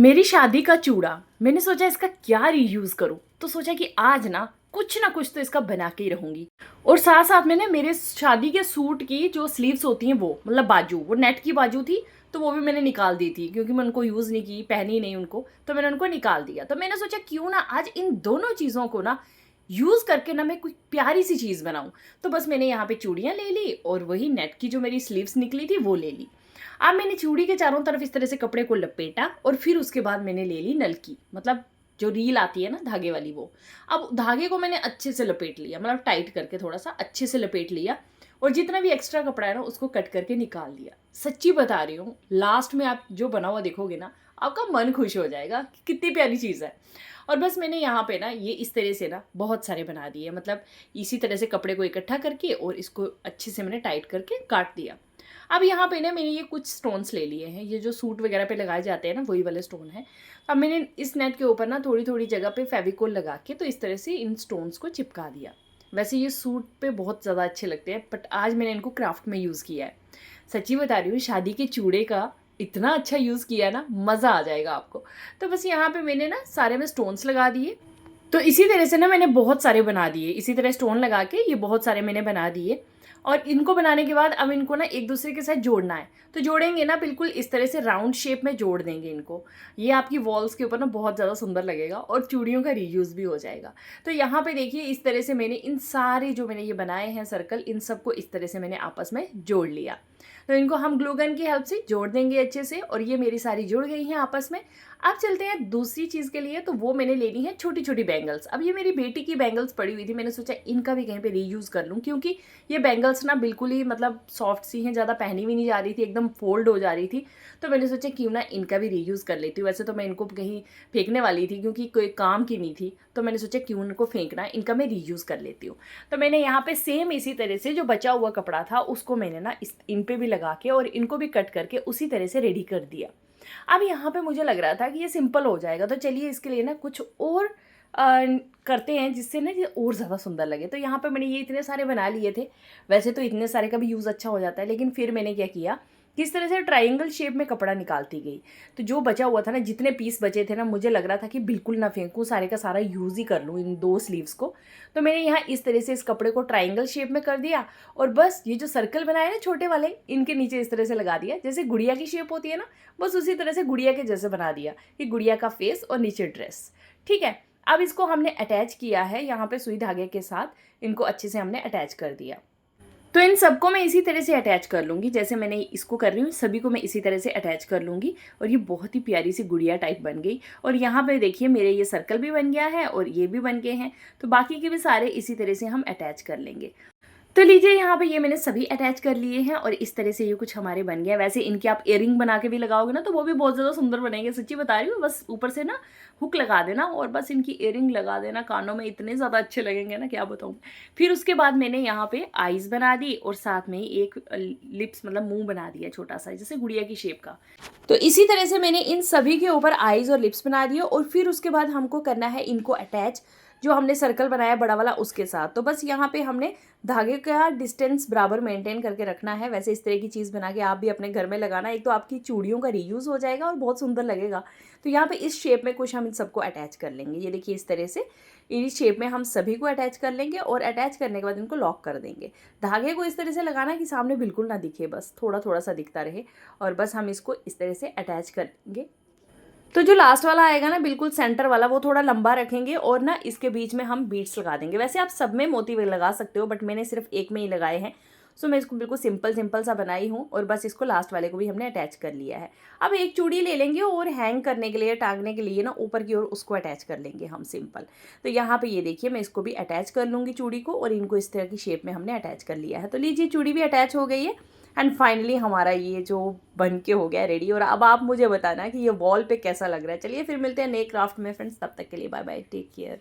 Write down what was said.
मेरी शादी का चूड़ा। मैंने सोचा इसका क्या रीयूज करूं, तो सोचा कि आज ना कुछ तो इसका बना के ही रहूंगी। और साथ साथ मैंने मेरे शादी के सूट की जो स्लीव्स होती हैं वो मतलब बाजू, वो नेट की बाजू थी, तो वो भी मैंने निकाल दी थी क्योंकि मैं उनको यूज़ नहीं की, पहनी नहीं उनको, तो मैंने उनको निकाल दिया। तो मैंने सोचा क्यों ना आज इन दोनों चीज़ों को ना यूज़ करके ना मैं कोई प्यारी सी चीज़ बनाऊं। तो बस मैंने यहाँ पे चूड़ियाँ ले ली और वही नेट की जो मेरी स्लीव्स निकली थी वो ले ली। अब मैंने चूड़ी के चारों तरफ इस तरह से कपड़े को लपेटा और फिर उसके बाद मैंने ले ली नलकी, मतलब जो रील आती है ना धागे वाली, वो। अब धागे को मैंने अच्छे से लपेट लिया, मतलब टाइट करके थोड़ा सा अच्छे से लपेट लिया और जितना भी एक्स्ट्रा कपड़ा है ना उसको कट करके निकाल दिया। सच्ची बता रही हूँ, लास्ट में आप जो बना हुआ देखोगे ना आपका मन खुश हो जाएगा कि कितनी प्यारी चीज़ है। और बस मैंने यहाँ पे ना ये इस तरह से ना बहुत सारे बना दिए, मतलब इसी तरह से कपड़े को इकट्ठा करके और इसको अच्छे से मैंने टाइट करके काट दिया। अब यहाँ पे ना मैंने ये कुछ स्टोन्स ले लिए हैं, ये जो सूट वगैरह पे लगाए जाते हैं ना वही वाले स्टोन है। अब मैंने इस नेट के ऊपर ना थोड़ी थोड़ी जगह पे फेविकोल लगा के तो इस तरह से इन स्टोन्स को चिपका दिया। वैसे ये सूट पे बहुत ज़्यादा अच्छे लगते हैं, बट आज मैंने इनको क्राफ्ट में यूज़ किया है। सच्ची बता रही हूँ, शादी के चूड़े का इतना अच्छा यूज़ किया है ना, मज़ा आ जाएगा आपको। तो बस यहाँ पे मैंने ना सारे में स्टोन्स लगा दिए। तो इसी तरह से ना मैंने बहुत सारे बना दिए, इसी तरह स्टोन लगा के ये बहुत सारे मैंने बना दिए। और इनको बनाने के बाद अब इनको ना एक दूसरे के साथ जोड़ना है। तो जोड़ेंगे ना बिल्कुल इस तरह से राउंड शेप में जोड़ देंगे इनको। ये आपकी वॉल्स के ऊपर ना बहुत ज़्यादा सुंदर लगेगा और चूड़ियों का रीयूज़ भी हो जाएगा। तो यहाँ पे देखिए इस तरह से मैंने इन सारे जो मैंने ये बनाए हैं सर्कल, इन सबको इस तरह से मैंने आपस में जोड़ लिया। तो इनको हम ग्लू गन की हेल्प से जोड़ देंगे अच्छे से, और ये मेरी सारी जुड़ गई हैं आपस में। अब चलते हैं दूसरी चीज़ के लिए, तो वो मैंने लेनी है छोटी छोटी बैंगल्स। अब ये मेरी बेटी की बैंगल्स पड़ी हुई थी, मैंने सोचा इनका भी कहीं पे रीयूज़ कर लूँ, क्योंकि ये बैंगल्स ना बिल्कुल ही मतलब सॉफ्ट सी हैं, ज़्यादा पहनी भी नहीं जा रही थी, एकदम फोल्ड हो जा रही थी। तो मैंने सोचा क्यों ना इनका भी रीयूज़ कर लेती हूँ। वैसे तो मैं इनको कहीं फेंकने वाली थी क्योंकि कोई काम की नहीं थी, तो मैंने सोचा क्यों इनको फेंकना, इनका मैं रीयूज़ कर लेती हूँ। तो मैंने यहाँ पे सेम इसी तरह से जो बचा हुआ कपड़ा था उसको मैंने ना इन पे भी लगा के और इनको भी कट करके उसी तरह से रेडी कर दिया। अब यहाँ पे मुझे लग रहा था कि ये सिंपल हो जाएगा, तो चलिए इसके लिए ना कुछ और करते हैं जिससे ना ये और ज़्यादा सुंदर लगे। तो यहाँ पे मैंने ये इतने सारे बना लिए थे। वैसे तो इतने सारे का भी यूज़ अच्छा हो जाता है, लेकिन फिर मैंने क्या किया, किस तरह से ट्रायंगल शेप में कपड़ा निकालती गई। तो जो बचा हुआ था ना, जितने पीस बचे थे ना, मुझे लग रहा था कि बिल्कुल ना फेंकूँ, सारे का सारा यूज़ ही कर लूँ इन दो स्लीव्स को। तो मैंने यहाँ इस तरह से इस कपड़े को ट्रायंगल शेप में कर दिया और बस ये जो सर्कल बनाए ना छोटे वाले, इनके नीचे इस तरह से लगा दिया, जैसे गुड़िया की शेप होती है ना, बस उसी तरह से गुड़िया के जैसे बना दिया कि गुड़िया का फेस और नीचे ड्रेस। ठीक है, अब इसको हमने अटैच किया है यहाँ पे सुई धागे के साथ, इनको अच्छे से हमने अटैच कर दिया। तो इन सबको मैं इसी तरह से अटैच कर लूँगी, जैसे मैंने इसको कर रही हूँ, सभी को मैं इसी तरह से अटैच कर लूँगी। और ये बहुत ही प्यारी सी गुड़िया टाइप बन गई। और यहाँ पे देखिए मेरे ये सर्कल भी बन गया है और ये भी बन गए हैं, तो बाकी के भी सारे इसी तरह से हम अटैच कर लेंगे। तो लीजिए यहाँ पे ये मैंने सभी अटैच कर लिए हैं और इस तरह से ये कुछ हमारे बन गया। वैसे इनके आप इयरिंग बना के भी लगाओगे ना तो वो भी बहुत ज़्यादा सुंदर बनेंगे, सच्ची बता रही हूँ। बस ऊपर से ना हुक लगा देना और बस इनकी इयरिंग लगा देना कानों में, इतने ज़्यादा अच्छे लगेंगे ना, क्या बताऊँ। फिर उसके बाद मैंने यहाँ पे आईज़ बना दी और साथ में एक लिप्स मतलब मुँह बना दिया छोटा सा, जैसे गुड़िया की शेप का। तो इसी तरह से मैंने इन सभी के ऊपर आईज़ और लिप्स बना दिए और फिर उसके बाद हमको करना है इनको अटैच, जो हमने सर्कल बनाया बड़ा वाला उसके साथ। तो बस यहाँ पे हमने धागे का डिस्टेंस बराबर मेंटेन करके रखना है। वैसे इस तरह की चीज़ बना के आप भी अपने घर में लगाना, एक तो आपकी चूड़ियों का रीयूज़ हो जाएगा और बहुत सुंदर लगेगा। तो यहाँ पे इस शेप में कुछ हम इन सबको अटैच कर लेंगे। ये देखिए इस तरह से इस शेप में हम सभी को अटैच कर लेंगे और अटैच करने के बाद इनको लॉक कर देंगे। धागे को इस तरह से लगाना कि सामने बिल्कुल ना दिखे, बस थोड़ा थोड़ा सा दिखता रहे, और बस हम इसको इस तरह से अटैच करेंगे। तो जो लास्ट वाला आएगा ना बिल्कुल सेंटर वाला, वो थोड़ा लंबा रखेंगे और ना इसके बीच में हम बीड्स लगा देंगे। वैसे आप सब में मोती लगा सकते हो, बट मैंने सिर्फ एक में ही लगाए हैं। सो मैं इसको बिल्कुल सिंपल सिंपल सा बनाई हूँ और बस इसको लास्ट वाले को भी हमने अटैच कर लिया है। अब एक चूड़ी ले लेंगे और हैंग करने के लिए, टांगने के लिए ना ऊपर की ओर उसको अटैच कर लेंगे हम सिंपल। तो यहाँ पे ये देखिए मैं इसको भी अटैच कर लूँगी चूड़ी को, और इनको इस तरह की शेप में हमने अटैच कर लिया है। तो लीजिए चूड़ी भी अटैच हो गई है एंड फाइनली हमारा ये जो बन के हो गया रेडी। और अब आप मुझे बताना कि ये वॉल पे कैसा लग रहा है। चलिए फिर मिलते हैं नए क्राफ्ट में फ्रेंड्स, तब तक के लिए बाय बाय, टेक केयर।